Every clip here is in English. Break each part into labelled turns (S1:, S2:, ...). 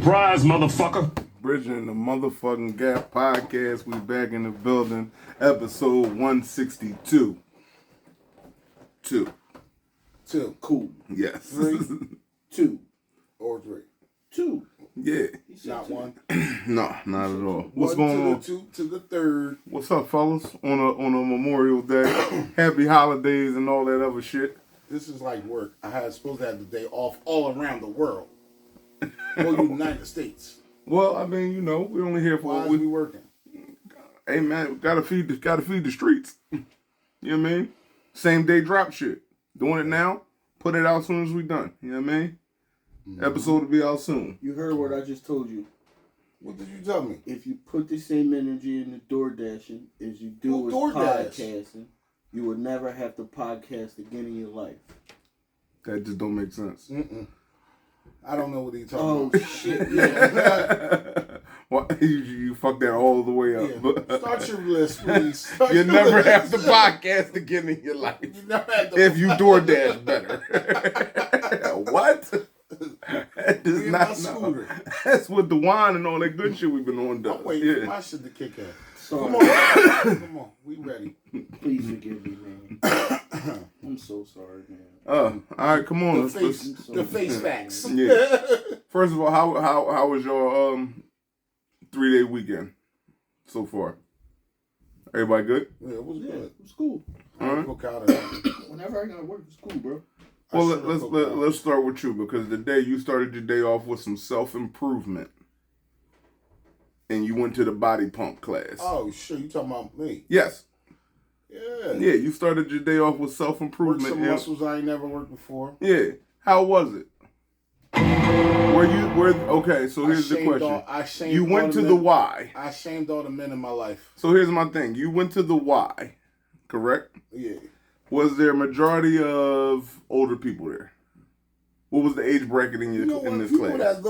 S1: Surprise, motherfucker.
S2: Bridging the motherfucking Gap podcast. We back in the building. Episode 162. Two.
S3: Cool.
S2: Yes.
S3: 3, 2, or 3. 2.
S2: Yeah.
S3: Not 1.
S2: No, not at all. What's
S3: 1
S2: going
S3: to
S2: on?
S3: The 2 to the 3rd.
S2: What's up, fellas? On a Memorial Day. Happy holidays and all that other shit.
S3: This is like work. I was supposed to have the day off all around the world. Well, United States.
S2: Well, I mean, you know, we're only here for
S3: Why
S2: a
S3: is
S2: week.
S3: we working?
S2: Hey man, gotta feed the streets. You know what I mean? Same day drop shit. Doing it now, put it out as soon as we done. You know what I mean? Mm-hmm. Episode will be out soon.
S4: You heard what I just told you.
S3: What did you tell me?
S4: If you put the same energy in the door dashing as you do with podcasting, you would never have to podcast again in your life.
S2: That just don't make sense.
S3: I don't know what he's talking about.
S4: Oh shit! Yeah.
S2: Well, you fucked that all the way up.
S3: Yeah. Start your list, please.
S2: You never have to podcast again in your life.
S3: You never have to
S2: if you DoorDash better. What? That does not know. That's what the wine and all that good shit we've been on does.
S3: I'm waiting for my shit to kick in.
S4: Sorry.
S3: Come on, we ready.
S4: Please forgive me, man. I'm so sorry, man.
S2: All right, come on.
S3: The face facts.
S2: Yeah. First of all, how was your 3-day weekend so far? Everybody good?
S3: Yeah, it was good.
S4: It was cool.
S2: All right.
S4: Whenever I got to work, it's cool, bro.
S2: Well, let's start with you because today you started your day off with some self-improvement. And you went to the body pump class.
S3: Oh, shit. You talking about me?
S2: Yes.
S3: Yeah.
S2: Yeah, you started your day off with self-improvement.
S3: Worked some muscles I ain't never worked before.
S2: Yeah. How was it? Okay, so here's the question. You went to the Y.
S3: I shamed all the men in my life.
S2: So here's my thing. You went to the Y, correct?
S3: Yeah.
S2: Was there a majority of older people there? What was the age bracket in this
S3: people
S2: class?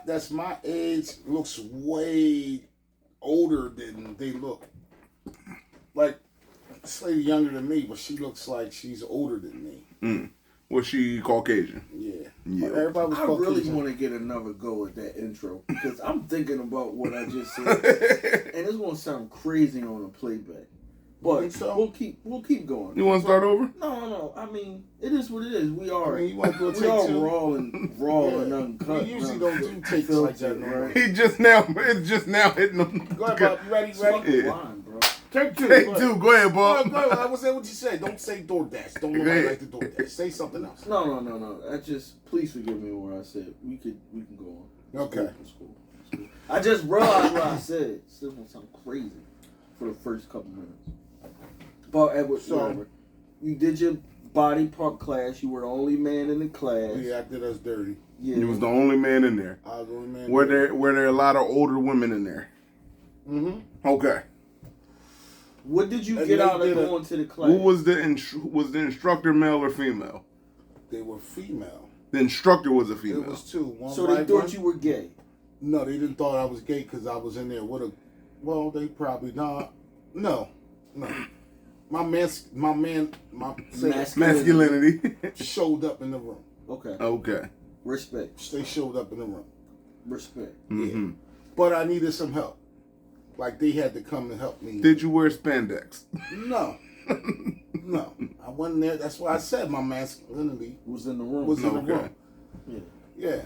S3: That's my age looks way older than they look. Like, this lady younger than me, but she looks like she's older than me.
S2: Was she Caucasian?
S3: Yeah.
S4: Everybody was Caucasian. I really want to get another go at that intro because I'm thinking about what I just said, and it's gonna sound crazy on a playback. But we'll keep going.
S2: You want to start over?
S4: No. I mean, it is what it is. We are.
S3: You want to do a take
S4: raw and uncut.
S3: We usually don't do takes like that, right?
S2: It's just now hitting them.
S3: Go ahead, Bob. You ready?
S4: Yeah. Line, bro.
S2: Take two. Go ahead, Bob.
S3: I was saying what you said. Don't say DoorDash. Don't nobody like the DoorDash. Say something else.
S4: No. I just please forgive me what I said. We can go on.
S3: Okay.
S4: It's cool. I just realized what I said. Still gonna sound crazy for the first couple minutes. But whatever. You did your body pump class. You were the only man in the class.
S3: Yeah, I did us dirty.
S4: Yeah.
S2: You was the only man in there.
S3: I was the only man.
S2: Were there a lot of older women in there?
S3: Mm-hmm.
S2: Okay.
S4: What did you get out of going to the class?
S2: Who was the instructor, male or female?
S3: They were female.
S2: The instructor was a female.
S3: It was two. One
S4: so they thought you were gay?
S3: No, they didn't thought I was gay because I was in there with a. Well, they probably not. No. My
S2: masculinity
S3: showed up in the room.
S2: Okay.
S4: Respect.
S3: They showed up in the room.
S4: Respect.
S2: Mm-hmm.
S3: Yeah. But I needed some help. Like they had to come and help me.
S2: Did you wear spandex?
S3: No. I wasn't there. That's why I said my masculinity
S4: was in the room.
S3: Yeah.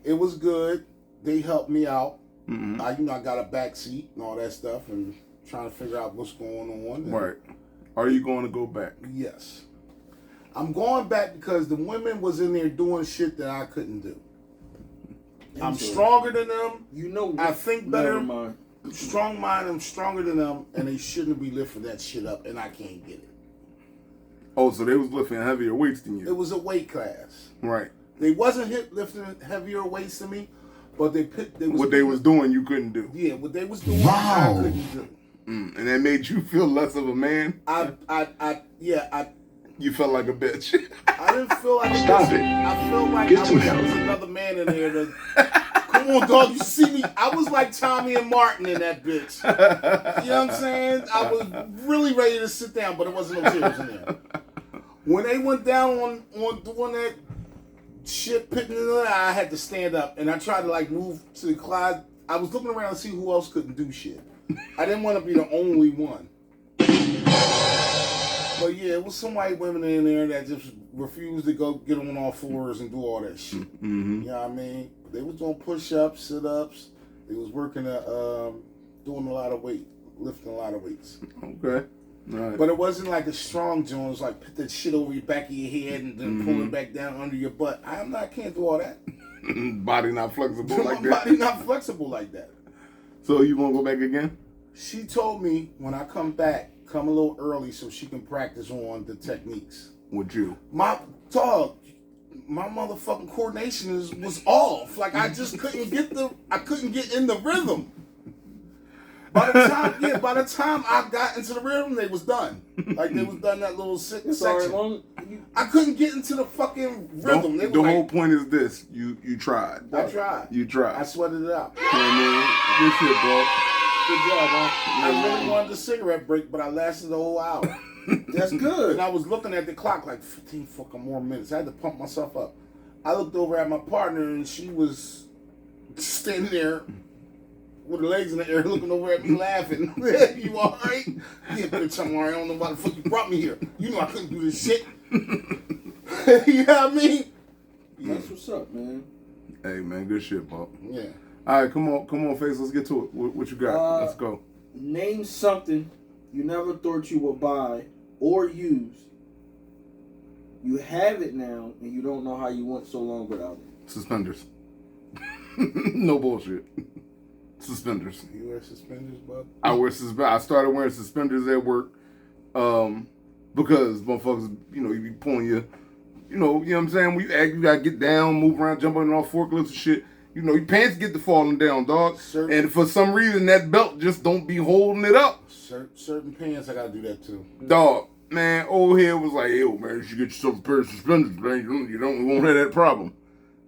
S3: It was good. They helped me out.
S2: Mm-hmm.
S3: I got a back seat and all that stuff and trying to figure out what's going on.
S2: Right. Are you going to go back?
S3: Yes. I'm going back because the women was in there doing shit that I couldn't do. I'm stronger than them.
S4: You know.
S3: I think better. Strong mind, I'm stronger than them, and they shouldn't be lifting that shit up, and I can't get it.
S2: Oh, so they was lifting heavier weights than you?
S3: It was a weight class.
S2: Right.
S3: They wasn't lifting heavier weights than me, but
S2: what they was doing, you couldn't do.
S3: Yeah, what they was doing, I couldn't do.
S2: And that made you feel less of a man? You felt like a bitch.
S3: I didn't feel like
S1: Stop it.
S3: I felt like
S1: Get some
S3: there was another man in there. Come on, dog. You see me? I was like Tommy and Martin in that bitch. You know what I'm saying? I was really ready to sit down, but there wasn't no chairs in there. When they went down on doing that shit pitting in the eye, I had to stand up, and I tried to like move to the closet. I was looking around to see who else couldn't do shit. I didn't want to be the only one. But yeah, it was some white women in there that just refused to go get on all fours and do all that shit.
S2: Mm-hmm.
S3: You know what I mean? They was doing push-ups, sit-ups. They was working doing a lot of weight, lifting a lot of weights.
S2: Okay. All right.
S3: But it wasn't like a strong joint. It was like put that shit over your back of your head and then pull it back down under your butt. Can't do all that.
S2: Body not flexible like
S3: My
S2: that.
S3: body not flexible like that.
S2: So you want to go back again?
S3: She told me when I come back, come a little early so she can practice on the techniques.
S2: With you?
S3: My dog, my motherfucking coordination was off. Like I just couldn't get in the rhythm. By the time I got into the rhythm, they was done. Like they was done that little section. I couldn't get into the fucking rhythm.
S2: The whole point is this: you tried.
S3: I tried.
S2: You tried.
S3: I sweated it out.
S2: You know what I mean? Good shit, bro.
S3: Good job, man. I really wanted a cigarette break, but I lasted the whole hour.
S4: That's good.
S3: And I was looking at the clock like 15 fucking more minutes. I had to pump myself up. I looked over at my partner and she was standing there with her legs in the air looking over at me laughing. You alright? Yeah, bitch, I'm alright. I don't know why the fuck you brought me here. You know I couldn't do this shit. You know what I mean?
S4: That's what's up, man.
S2: Hey, man, good shit, Bob.
S3: Yeah.
S2: All right, come on, Face. Let's get to it. What you got? Let's go.
S4: Name something you never thought you would buy or use. You have it now, and you don't know how you went so long without it.
S2: Suspenders. No bullshit. Suspenders.
S3: You wear suspenders, bud?
S2: I started wearing suspenders at work, because motherfuckers, you be pulling you know what I'm saying? When you act, you gotta get down, move around, jump on all forklifts and shit. Your pants get to falling down, dog. And for some reason, that belt just don't be holding it up.
S3: Certain pants, I gotta do that too.
S2: Dog, man, old head was like, yo, man, you should get yourself a pair of suspenders, man. You won't have that problem.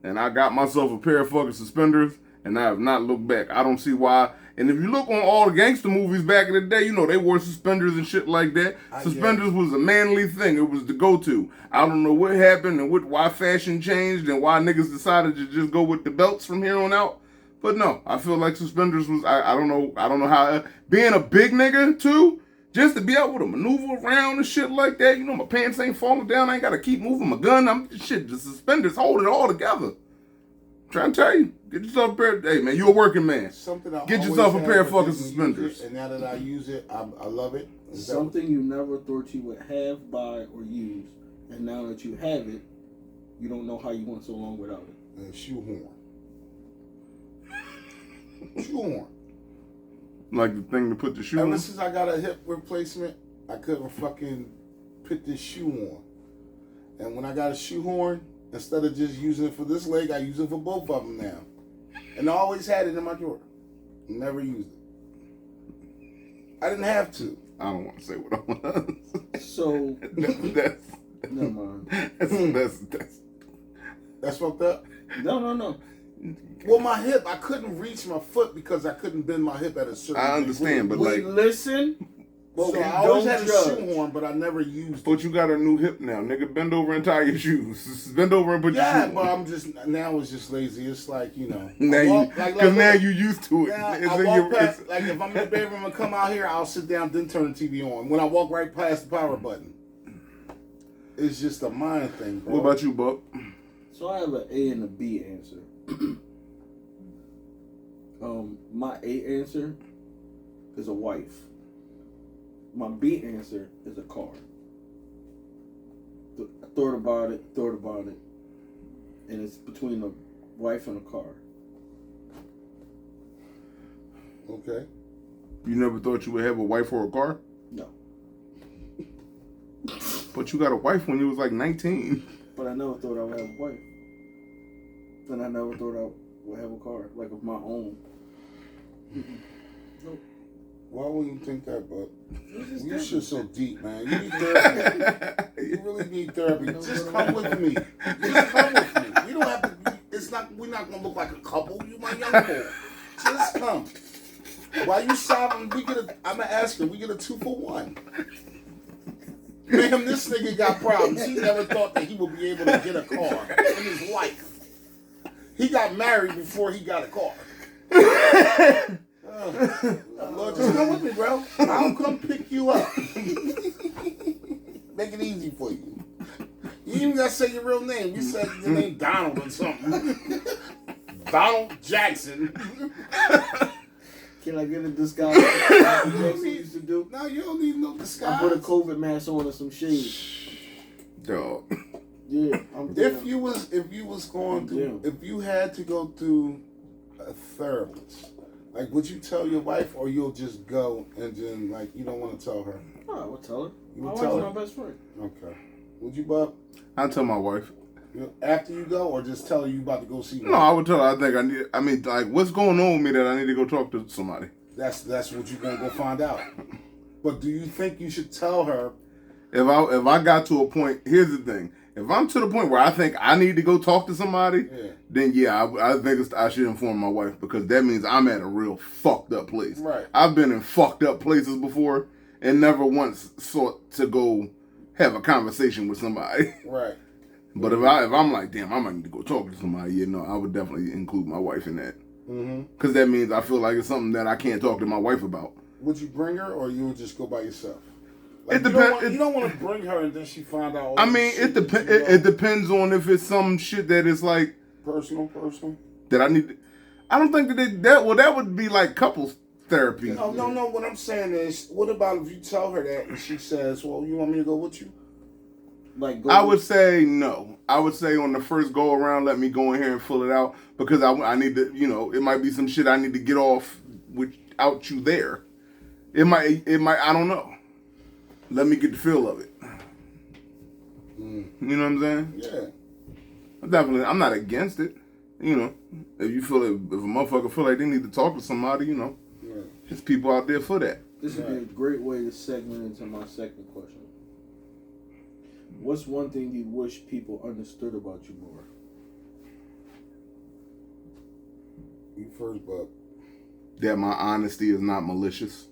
S2: And I got myself a pair of fucking suspenders, and I have not looked back. I don't see why. And if you look on all the gangster movies back in the day, they wore suspenders and shit like that. Suspenders was a manly thing. It was the go-to. I don't know what happened and why fashion changed and why niggas decided to just go with the belts from here on out. But no, I feel like suspenders was, I don't know how, being a big nigga too, just to be able to maneuver around and shit like that. My pants ain't falling down. I ain't got to keep moving my gun. The suspenders hold it all together. Trying to tell you, get yourself a pair. Hey man, you a working man. Get yourself a pair of fucking suspenders.
S3: And now that I use it, I love it.
S4: Something you never thought you would have, buy, or use, and now that you have it, you don't know how you went so long without it.
S3: A shoehorn. Shoehorn.
S2: Like the thing to put the shoe on?
S3: Ever since I got a hip replacement, I couldn't fucking put this shoe on. And when I got a shoehorn, instead of just using it for this leg, I use it for both of them now. And I always had it in my drawer. Never used it. I didn't have to.
S2: I don't want to say what I was.
S4: So
S2: that's
S4: never mind.
S3: That's fucked up?
S4: No.
S3: Well, my hip, I couldn't reach my foot because I couldn't bend my hip at a certain
S2: I understand,
S3: degree.
S2: but
S4: We listen.
S3: Well,
S4: So
S3: I always
S4: don't
S3: had a
S4: judge.
S3: shoehorn, but I never used it.
S2: But you got a new hip now, nigga. Bend over and tie your shoes. Bend over and put your shoes
S3: Yeah,
S2: on.
S3: but I'm just, now it's just lazy. It's like,
S2: Now
S3: now
S2: you used to it.
S3: Now,
S2: It's
S3: I
S2: in
S3: walk
S2: your,
S3: past, like if I'm in the bedroom and come out here, I'll sit down, then turn the TV on. When I walk right past the power button, it's just a mind thing, bro.
S2: What about you, Buck?
S4: So I have an A and a B answer. My A answer is a wife. My B answer is a car. I thought about it, and it's between a wife and a car.
S3: Okay.
S2: You never thought you would have a wife or a car?
S4: No.
S2: But you got a wife when you was like 19.
S4: But I never thought I would have a wife. And I never thought I would have a car, like of my own. Nope.
S3: Why would you think that, bud? You shit so deep, man. You need therapy. You really need therapy. Just come with me. Just come with me. We don't have to. We're not gonna look like a couple. You my young boy. Just come. While you sobbing, I'm gonna ask her. We get a 2-for-1. Ma'am, this nigga got problems. He never thought that he would be able to get a car in his life. He got married before he got a car. Lord, just come with me, bro. I'll come pick you up. Make it easy for you. You even gotta say your real name. You said your name Donald or something. Donald Jackson.
S4: Can I get a disguise? Jackson used to do?
S3: No, you don't need no disguise.
S4: I put a COVID mask on and some shades.
S2: Dog.
S4: Yeah,
S3: If you was going to, if you had to go through a therapist, like would you tell your wife, or you'll just go and then like you don't want to tell her?
S4: Oh, I would tell her.
S3: You
S4: My
S3: would
S4: wife's
S3: tell her?
S4: my best friend.
S3: Okay. Would you, Bob?
S2: I'll tell my wife.
S3: After you go, or just tell her you about to go see?
S2: No, I would tell her. I mean, like, what's going on with me that I need to go talk to somebody?
S3: That's what you're gonna go find out. But do you think you should tell her?
S2: If I got to a point, here's the thing. If I'm to the point where I think I need to go talk to somebody, then I think I should inform my wife, because that means I'm at a real fucked up place.
S3: Right.
S2: I've been in fucked up places before and never once sought to go have a conversation with somebody.
S3: Right.
S2: But if I'm like, damn, I might need to go talk to somebody, I would definitely include my wife in that. Because that means I feel like it's something that I can't talk to my wife about.
S3: Would you bring her, or you would just go by yourself?
S2: It depends.
S3: You don't want to bring her and then she find out.
S2: I mean, it depends. It depends on if it's some shit that is like
S3: personal.
S2: That I need. I don't think that would be like couples therapy.
S3: No. What I'm saying is, what about if you tell her that and she says, "Well, you want me to go with you?"
S2: I would say no. I would say on the first go around, let me go in here and fill it out, because I need to. It might be some shit I need to get off without you there. It might. I don't know. Let me get the feel of it. You know what I'm saying?
S3: Yeah.
S2: I'm not against it. If you feel if a motherfucker feel like they need to talk to somebody, there's people out there for that.
S4: This would be a great way to segment into my second question. What's one thing you wish people understood about you more?
S3: You first, Bub.
S2: That my honesty is not malicious.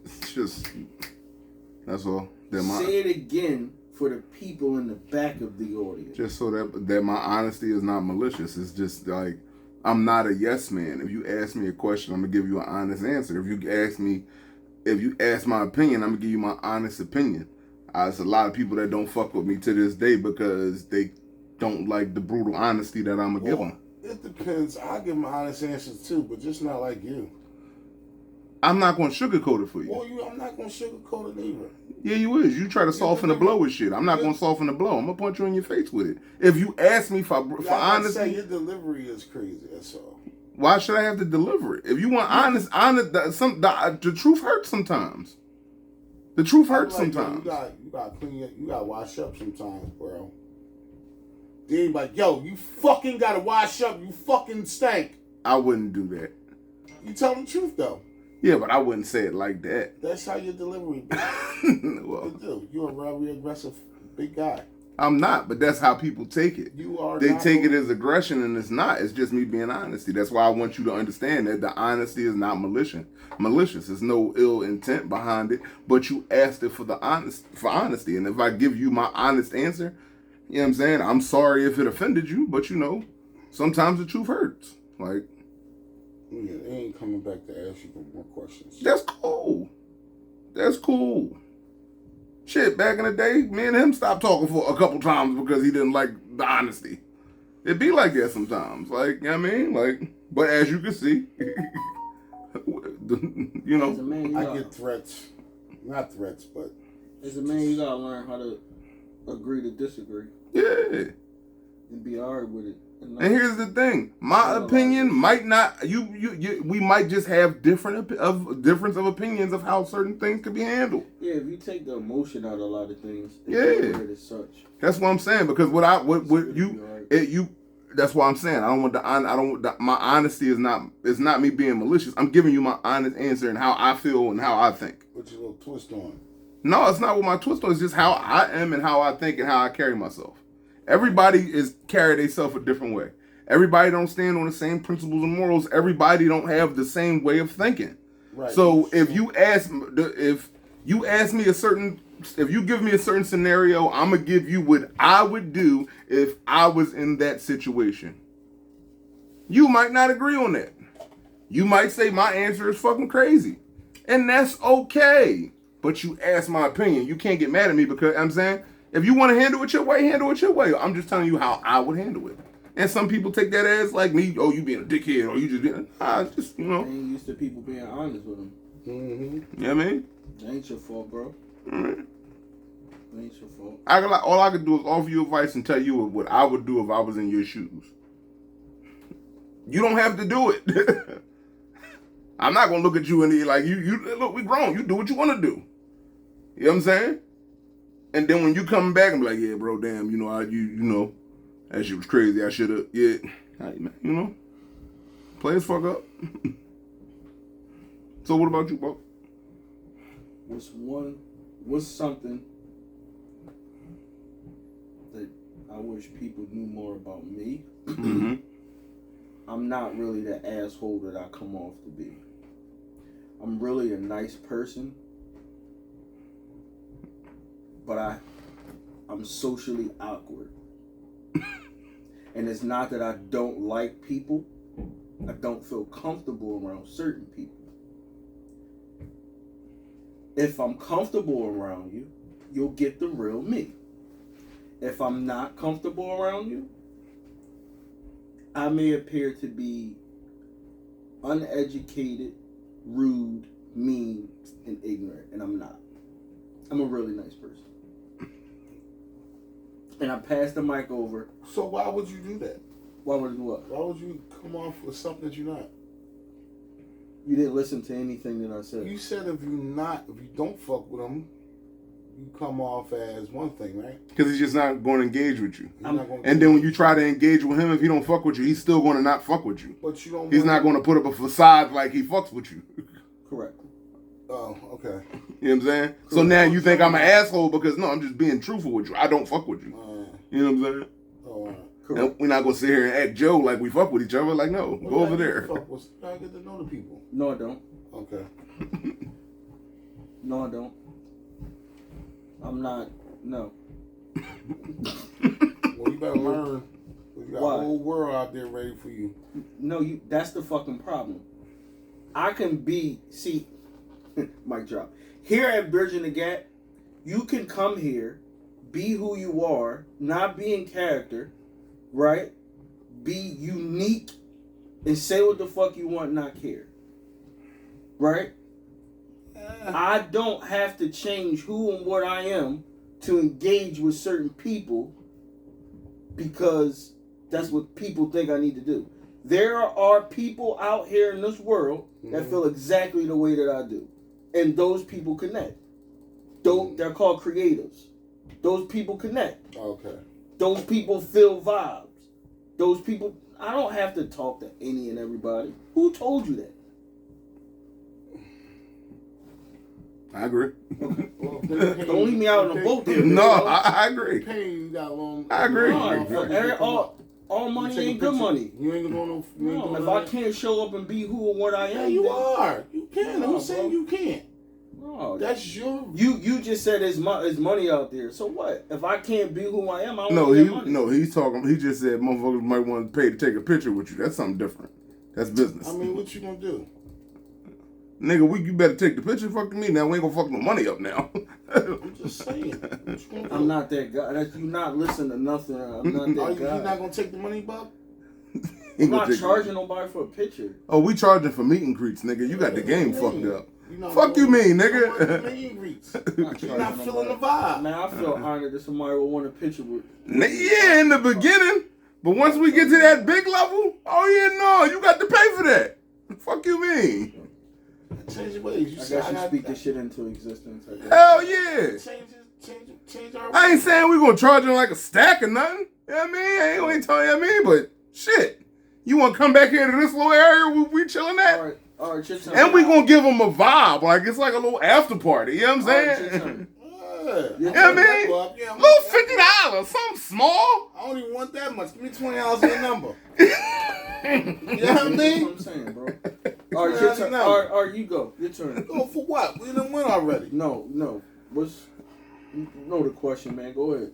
S2: It's just, that's all.
S4: Say it again for the people in the back of the audience.
S2: Just so that my honesty is not malicious. It's just like, I'm not a yes man. If you ask me a question, I'm gonna give you an honest answer. If you ask my opinion, I'm gonna give you my honest opinion. There's a lot of people that don't fuck with me to this day because they don't like the brutal honesty that I'm gonna give them.
S3: It depends. I give them honest answers too, but just not like you.
S2: I'm not gonna sugarcoat it for you.
S3: Well, I'm not gonna sugarcoat it either.
S2: Yeah, you is. You try to soften the blow with shit. I'm not gonna soften the blow. I'm gonna punch you in your face with it. If you ask me for honesty,
S3: say your delivery is crazy. That's all.
S2: Why should I have to deliver it? If you want honest, the truth hurts sometimes. The truth hurts sometimes.
S3: You gotta clean it. You gotta wash up sometimes, bro. Then like, yo, you fucking gotta wash up. You fucking stink.
S2: I wouldn't do that.
S3: You tell the truth though.
S2: Yeah, but I wouldn't say it like that.
S3: That's how your delivery be.
S2: Well,
S3: you're a very aggressive big guy.
S2: I'm not, but that's how people take it.
S3: You are.
S2: They take it as aggression, and it's not. It's just me being honesty. That's why I want you to understand that the honesty is not malicious. There's no ill intent behind it, but you asked it for honesty. And if I give you my honest answer, you know what I'm saying? I'm sorry if it offended you, but sometimes the truth hurts. Like,
S3: yeah, they ain't coming back to ask you more questions.
S2: That's cool. Shit, back in the day, me and him stopped talking for a couple times because he didn't like the honesty. It be like that sometimes. Like, you know what I mean? Like, but as you can see,
S4: As a man,
S3: I get threats. Not threats, but
S4: as a man, you gotta learn how to agree to disagree.
S2: Yeah.
S4: And be alright with it.
S2: And here's the thing: my opinion might not. We might just have difference of opinions of how certain things could be handled.
S4: Yeah, if you take the emotion out of a lot of things, as such.
S2: That's what I'm saying. Because that's why I'm saying my honesty is not me being malicious. I'm giving you my honest answer and how I feel and how I think.
S3: Put your little twist on.
S2: No, it's not with my twist on. It's just how I am and how I think and how I carry myself. Everybody is carry themselves a different way. Everybody don't stand on the same principles and morals. Everybody don't have the same way of thinking.
S3: Right.
S2: So if you give me a certain scenario, I'm gonna give you what I would do if I was in that situation. You might not agree on that. You might say my answer is fucking crazy. And that's okay. But you asked my opinion. You can't get mad at me because I'm saying, if you want to handle it your way, handle it your way. I'm just telling you how I would handle it. And some people take that as like me, oh, you being a dickhead, or you just being, just,
S4: I ain't used to people being honest with them.
S3: Mm-hmm.
S2: You know what I mean?
S4: That ain't your fault, bro.
S2: Mm-hmm.
S4: That ain't your fault.
S2: All I could do is offer you advice and tell you what I would do if I was in your shoes. You don't have to do it. I'm not gonna look at you and be like, you look, we grown. You do what you want to do. You know what I'm saying? And then when you come back and be like, yeah, bro, damn, you know, that shit was crazy. I should have, yeah, you know, play as fuck up. So what about you, bro?
S4: What's something that I wish people knew more about me?
S2: Mm-hmm.
S4: I'm not really the asshole that I come off to be. I'm really a nice person, but I'm socially awkward. And it's not that I don't like people. I don't feel comfortable around certain people. If I'm comfortable around you, you'll get the real me. If I'm not comfortable around you, I may appear to be uneducated, rude, mean, and ignorant, and I'm not. I'm a really nice person. And I pass the mic over.
S3: So why would you do that?
S4: Why would I do what?
S3: Why would you come off with something that you're not?
S4: You didn't listen to anything that I said.
S3: You said if you don't fuck with him, you come off as one thing, right?
S2: Because he's just not going to engage with you.
S3: And
S2: then when you try to engage with him, if he don't fuck with you, he's still going to not fuck with you.
S3: But you don't.
S2: He's not going to put up a facade like he fucks with you.
S4: Correct.
S3: Oh, okay.
S2: You know what I'm saying? Correct. So now you think I'm an asshole because no, I'm just being truthful with you. I don't fuck with you. You know what I'm saying?
S3: Oh,
S2: and we're not gonna sit here and act Joe like we fuck with each other. Like no, go over there.
S3: I get to know the people.
S4: No, I don't.
S3: Okay.
S4: No, I don't. I'm not. No.
S3: Well, you better learn. You got
S4: Why?
S3: a whole world out there ready for you.
S4: No, that's the fucking problem. I can be, mic drop. Here at Bridging the Gap, you can come here, be who you are, not be in character, right? Be unique and say what the fuck you want, not care. Right? I don't have to change who and what I am to engage with certain people because that's what people think I need to do. There are people out here in this world that feel exactly the way that I do. And those people connect. They're called creatives. Those people connect.
S3: Okay.
S4: Those people feel vibes. Those people, I don't have to talk to any and everybody. Who told you that?
S2: I agree.
S4: Okay. Well, don't leave me out on a boat there.
S2: No, I agree. I agree.
S4: All money ain't good money.
S3: You ain't gonna
S4: no, if I can't show up and be who and what I am,
S3: yeah, you are. You can.
S4: No,
S3: I'm saying you can't.
S4: No,
S3: that's your.
S4: You just said there's money out there. So what? If I can't be who I am, I don't get money.
S2: No, he's talking. He just said motherfuckers might want to pay to take a picture with you. That's something different. That's business.
S3: I mean, what you gonna do?
S2: Nigga, you better take the picture. Fuck me now. We ain't gonna fuck no money up now.
S3: I'm just saying.
S4: I'm not that guy. That's you not listening to nothing. I'm not that guy.
S3: You not gonna take the money, Bob?
S4: I'm not charging nobody for a picture.
S2: Oh, we charging for meet and greets, nigga. You got the game fucked up. Fuck you mean, nigga?
S3: You're not feeling the vibe.
S4: Man, I feel honored that somebody would want a picture with.
S2: Yeah, in the beginning. But once we get to that big level, oh yeah, no, you got to pay for that. Fuck you mean?
S3: Change your ways.
S4: I guess you speak this shit into existence.
S2: Hell yeah.
S3: Change our ways.
S2: I ain't saying we gonna charge him like a stack or nothing. You know what I mean? I ain't telling you what I mean, but shit. You wanna come back here to this little area we chilling at?
S4: All right,
S2: and we gonna give him a vibe. Like it's like a little after party. You know what I'm saying?
S3: Yeah.
S2: You know what I mean?
S3: Yeah,
S2: Little $50, something small.
S3: I don't even want that much. Give me $20 in the number. You know what I mean?
S4: That's what I'm saying, bro. All right, your turn. All right, you go. Your turn.
S3: Go for what? We done win already.
S4: No. What's you know the question, man? Go ahead.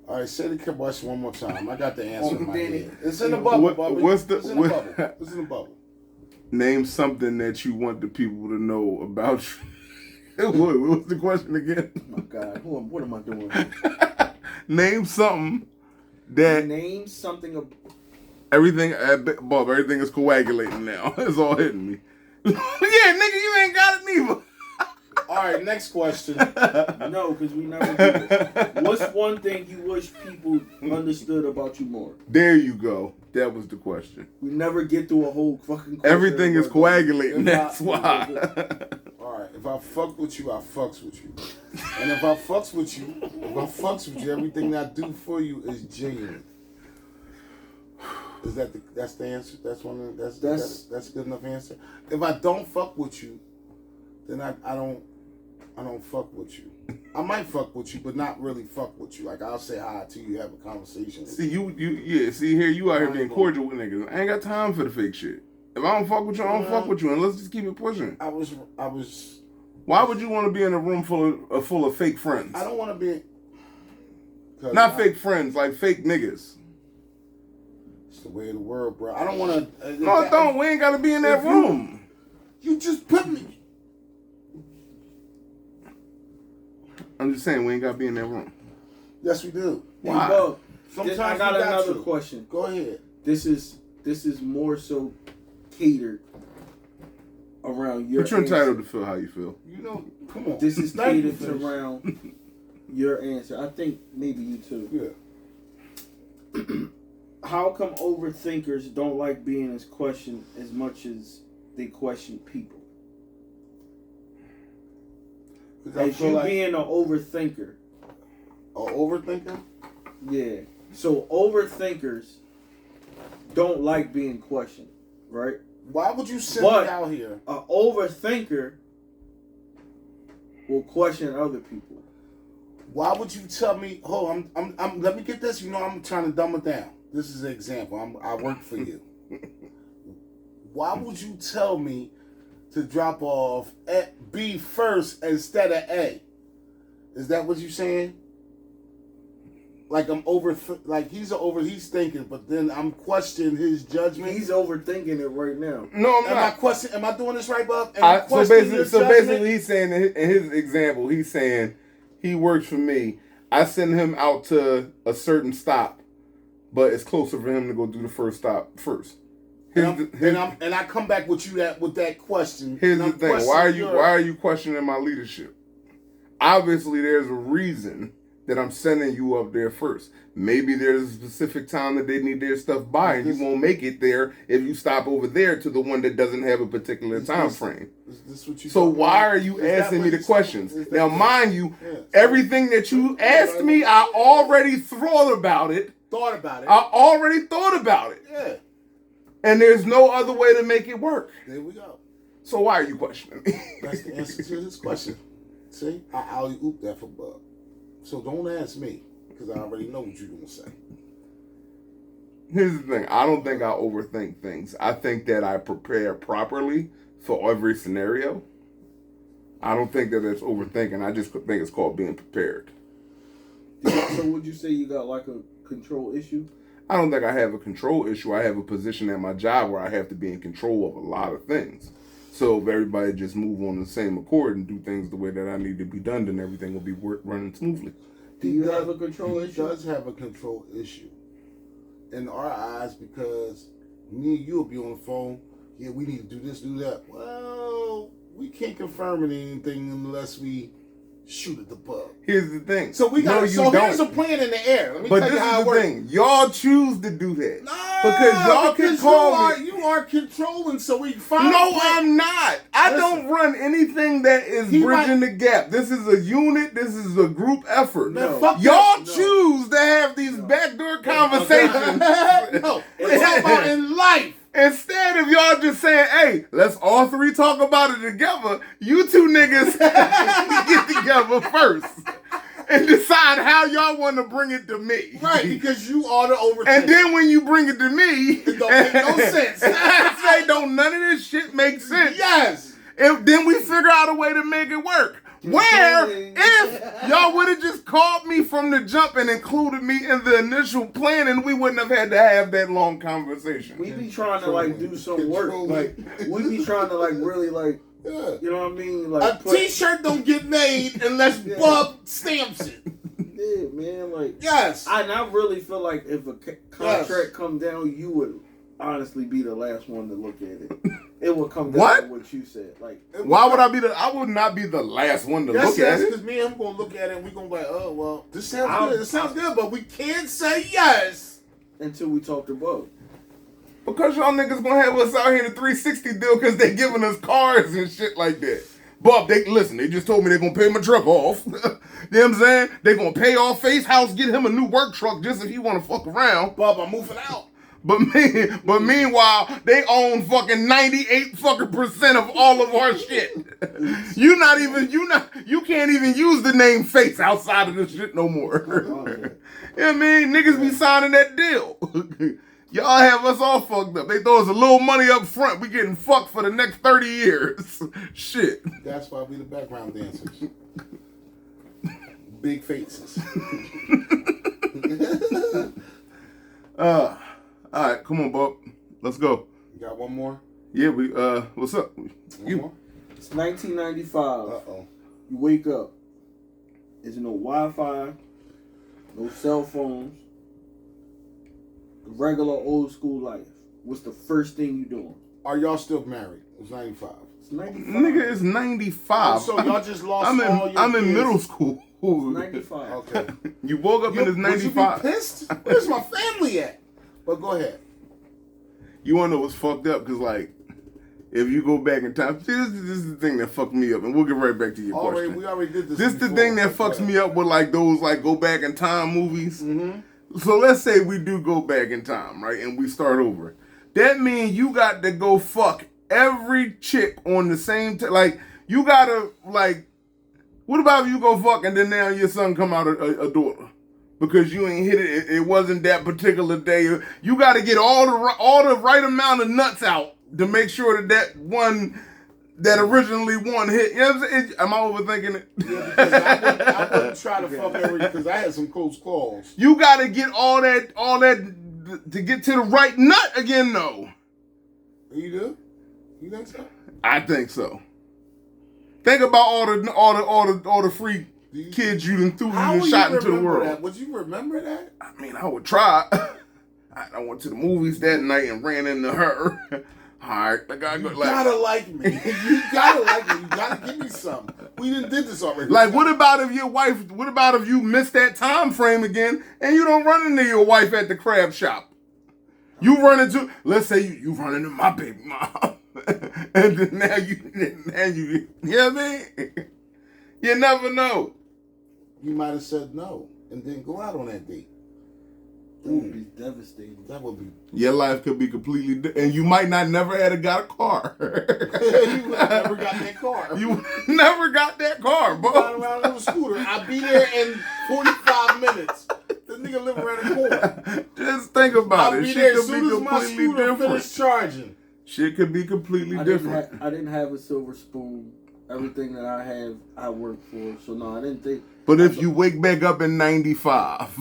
S3: All right, say the question one more time. I got the answer in my
S4: Danny.
S3: head. It's in the bubble, Bubby.
S2: What's the
S3: It's in the bubble. It's in the bubble.
S2: Name something that you want the people to know about you. What's the question again?
S4: Oh my God, what am I doing?
S2: Name something that
S4: Name something.
S2: everything is coagulating now. It's all hitting me. Yeah, nigga, you ain't got it neither.
S3: All right, next question.
S4: No, because we never do this. What's one thing you wish people understood about you more?
S2: There you go. That was the question.
S4: We never get through a whole fucking question.
S2: Everything is coagulating. That's why.
S3: All right, if I fuck with you, I fucks with you. And if I fucks with you, everything that I do for you is genuine. Is that's the answer? That's a good enough answer. If I don't fuck with you, then I don't fuck with you. I might fuck with you, but not really fuck with you. Like I'll say hi to you, have a conversation.
S2: See see here you out here being cordial with niggas. I ain't got time for the fake shit. If I don't fuck with you, I don't fuck with you, and let's just keep it pushing.
S3: I was.
S2: Why would you want to be in a room full of fake friends?
S3: I don't want to be.
S2: Not fake friends, like fake niggas.
S3: It's the way of the world, bro. I don't want to.
S2: No, I don't. We ain't got to be in that room.
S3: You just put me.
S2: I'm just saying we ain't got to be in that room.
S3: Yes, we do.
S2: Why?
S4: Well,
S3: Sometimes
S4: I got another question.
S3: Go ahead.
S4: This is more so catered around your.
S2: But you're entitled to feel how you feel.
S3: You know, come on.
S4: This is catered around your answer. I think maybe you too.
S3: Yeah.
S4: How come overthinkers don't like being questioned as much as they question people? As you being an overthinker.
S3: An overthinker?
S4: Yeah. So overthinkers don't like being questioned, right?
S3: Why would you send me out here?
S4: An overthinker will question other people.
S3: Why would you tell me? Oh, I'm. Let me get this. You know, I'm trying to dumb it down. This is an example. I work for you. Why would you tell me to drop off at B first instead of A? Is that what you're saying? Like I'm like he's thinking, but then I'm questioning his judgment.
S4: He's overthinking it right now.
S2: No, I'm not.
S3: Am I doing this right, Bob?
S2: So basically, he's saying in his example, he's saying he works for me. I send him out to a certain stop, but it's closer for him to go do the first stop first.
S3: And I come back with that question.
S2: Here's the thing: why are you questioning my leadership? Obviously, there's a reason that I'm sending you up there first. Maybe there's a specific time that they need their stuff by, and you won't make it there if you stop over there to the one that doesn't have a particular time frame. So why are you asking me the questions? Now, mind you, everything that you asked me, I already thought about it. I already thought about it.
S3: Yeah.
S2: And there's no other way to make it work.
S3: There we go.
S2: So why are you questioning me?
S3: That's the answer to this question. See, I alley-oop that for Bub. So don't ask me, because I already know what you're going to say.
S2: Here's the thing. I don't think I overthink things. I think that I prepare properly for every scenario. I don't think that it's overthinking. I just think it's called being prepared.
S4: So would you say you got like a control issue?
S2: I don't think I have a control issue. I have a position at my job where I have to be in control of a lot of things. So if everybody just move on the same accord and do things the way that I need to be done, then everything will be running smoothly.
S4: Do you have a control issue?
S3: He does have a control issue. In our eyes, because me and you will be on the phone. Yeah, we need to do this, do that. Well, we can't confirm anything unless we shoot at the bug.
S2: Here's the thing.
S3: So we got. Here's a plan in the air. Let me tell you how it works. Thing.
S2: Y'all choose to do that.
S3: No,
S2: because y'all can call me.
S3: You are controlling, so we find.
S2: No, I'm not. I don't run anything that is bridging the gap. This is a unit. This is a group effort.
S3: No.
S2: Y'all choose to have these backdoor conversations.
S3: No, we're talking about in life.
S2: Instead of y'all just saying, hey, let's all three talk about it together, you two niggas get together first. and decide how y'all want to bring it to me.
S3: Right, because you are the overthinker.
S2: And then when you bring it to me,
S3: it don't make no sense.
S2: say don't none of this shit make sense.
S3: Yes.
S2: Then we figure out a way to make it work. Where if y'all would have just called me from the jump and included me in the initial planning, we wouldn't have had to have that long conversation.
S4: We be trying to like do some work. Like we be trying to like really like you know what I mean? Like
S3: a t-shirt don't get made unless Bub stamps it.
S4: Yeah, man. Like
S3: yes.
S4: I really feel like if a contract come down, you would honestly be the last one to look at it. It would come down to what you said. Like,
S2: why would I be I would not be the last one to look at it.
S3: Because me and him gonna look at it and we gonna be like, oh well, this sounds good. It sounds good, but we can't say yes
S4: until we talk to Bub.
S2: Because y'all niggas gonna have us out here in a 360 deal because they giving us cars and shit like that. Bub, they just told me they're gonna pay my truck off. You know what I'm saying? They gonna pay off Face House, get him a new work truck just if he wanna fuck around.
S3: Bub, I'm moving out.
S2: But meanwhile, they own fucking 98% of all of our shit. You can't even use the name Face outside of this shit no more. You know what I mean? Niggas be signing that deal. Y'all have us all fucked up. They throw us a little money up front. We getting fucked for the next 30 years. Shit.
S3: That's why we the background dancers. Big faces.
S2: All right, come on, Bob. Let's go.
S3: You got one more?
S2: Yeah, what's up?
S3: One more?
S4: It's 1995.
S3: Uh-oh.
S4: You wake up. There's no Wi-Fi, no cell phones, regular old school life. What's the first thing you doing?
S3: Are y'all still married? It's 95.
S4: It's 95.
S2: Nigga, it's 95.
S3: So y'all just lost
S2: I'm
S3: all your
S2: in
S3: kids.
S2: middle school.
S4: 95.
S3: Okay.
S2: You woke up and it's 95.
S3: Would you be pissed? Where's my family at? But go ahead.
S2: You want to know what's fucked up? Because, like, if you go back in time, this is the thing that fucked me up, and we'll get right back to your question.
S3: We already did this.
S2: This is the thing that fucks me up with, like, those, like, go back in time movies.
S3: Mm-hmm.
S2: So let's say we do go back in time, right, and we start over. That means you got to go fuck every chick on the same like, you got to, like, what about if you go fuck and then now your son come out a daughter? Because you ain't hit it. It wasn't that particular day. You got to get all the right amount of nuts out to make sure that one that originally one hit. You know what I'm saying? Am I overthinking it?
S3: Yeah, because I wouldn't try to fuck every because I had some close calls.
S2: You got to get all that to get to the right nut again, though.
S3: You do? You think so?
S2: I think so. Think about all the free kids you done threw and shot into the world.
S3: That? Would you remember that?
S2: I mean, I would try. I went to the movies that night and ran into her. All right, I gotta go.
S3: You gotta like me. You gotta like me. You gotta give me something. We done did this already.
S2: Like, what about if your wife? What about if you miss that time frame again and you don't run into your wife at the crab shop? You run into. Let's say you run into my baby mom, and then now you. You know what I mean? You never know.
S3: You might have said no and then go out on that date.
S4: That would be devastating.
S3: That would be.
S2: Your life could be completely and you might not never had got a car.
S3: You never got that car.
S2: You never got that car, bro.
S3: Riding around on a scooter. I'll be there in 45 minutes. The nigga live around the corner.
S2: Just think about
S3: I'll
S2: it.
S3: be
S2: Shit
S3: there
S2: could
S3: as soon
S2: be
S3: as my
S2: completely
S3: scooter
S2: different.
S3: finished charging.
S2: Shit could be completely different.
S4: I didn't have a silver spoon. Everything that I have, I worked for. So no, I didn't think.
S2: But if you wake back up in 95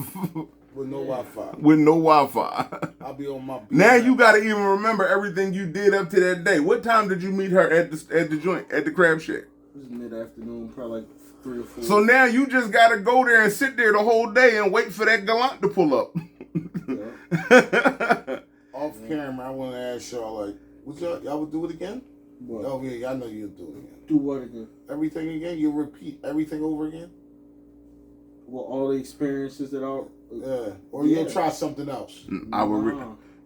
S3: with no Wi-Fi.
S2: With no Wi-Fi.
S3: I'll be on my.
S2: Now you got to even remember everything you did up to that day. What time did you meet her at the joint at the crab shack?
S4: It was mid-afternoon, probably like 3 or 4.
S2: So now you just got to go there and sit there the whole day and wait for that gallant to pull up.
S3: Yeah. Off camera, I want to ask y'all like, what y'all would do it again?
S4: What?
S3: Oh yeah, I know you'll do it again.
S4: Do what again?
S3: Everything again? You'll repeat everything over again?
S4: Well, all the experiences that are.
S3: Yeah. Or you'll try something else.
S2: I would.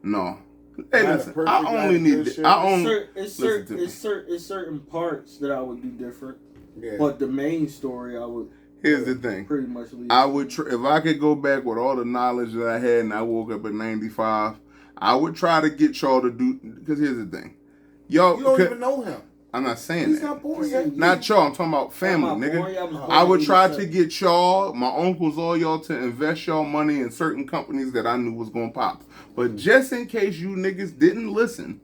S2: No. Hey, listen. I only need.
S4: It's certain parts that I would do different.
S3: Yeah.
S4: But the main story, I would.
S2: Here's the thing.
S4: Pretty much leave.
S2: I would if I could go back with all the knowledge that I had and I woke up at 95, I would try to get y'all to do. Because here's the thing. Y'all,
S3: you don't even know him.
S2: I'm not saying
S3: He's
S2: that.
S3: not born yet.
S2: Not y'all. I'm talking about family,
S4: I'm not born yet,
S2: nigga.
S4: born
S2: I would
S4: in
S2: try to
S4: 87.
S2: get y'all, my uncles, all y'all to invest y'all money in certain companies that I knew was gonna pop. But just in case you niggas didn't listen,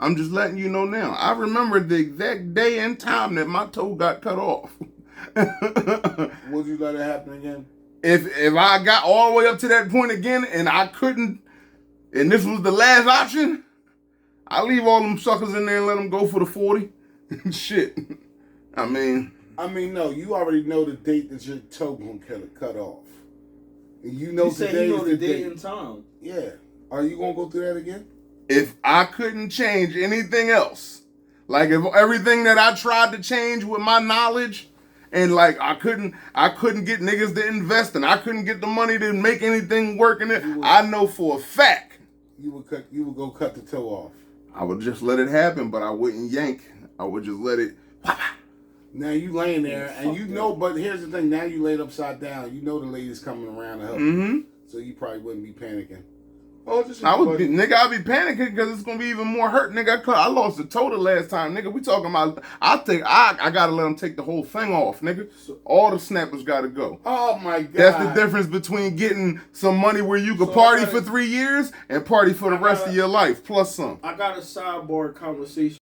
S2: I'm just letting you know now. I remember the exact day and time that my toe got cut off.
S3: Would you let it happen again?
S2: If I got all the way up to that point again and I couldn't, and this was the last option, I leave all them suckers in there and let them go for the 40. Shit. I mean,
S3: no. You already know the date that your toe gonna cut off. And you know
S4: You said
S3: today
S4: you know
S3: is
S4: the
S3: the
S4: date
S3: date.
S4: and time.
S3: Yeah. Are you gonna go through that again?
S2: if I couldn't change anything else, like if everything that I tried to change with my knowledge, and like I couldn't get niggas to invest, and I couldn't get the money to make anything work in it, I know for a fact
S3: You would go cut the toe off.
S2: I would just let it happen, but I wouldn't yank. I would just let it.
S3: Now you laying there, and you know, but here's the thing: now you laid upside down. You know the lady's coming around to help you, so you probably wouldn't be panicking. Oh, just
S2: I'd be panicking because it's gonna be even more hurt, nigga. I lost the toe the last time, nigga. We talking about. I think I gotta let them take the whole thing off, nigga. All the snappers gotta go.
S3: Oh my god!
S2: That's the difference between getting some money where you could party for 3 years and party for the rest of your life plus some.
S4: I got a sidebar conversation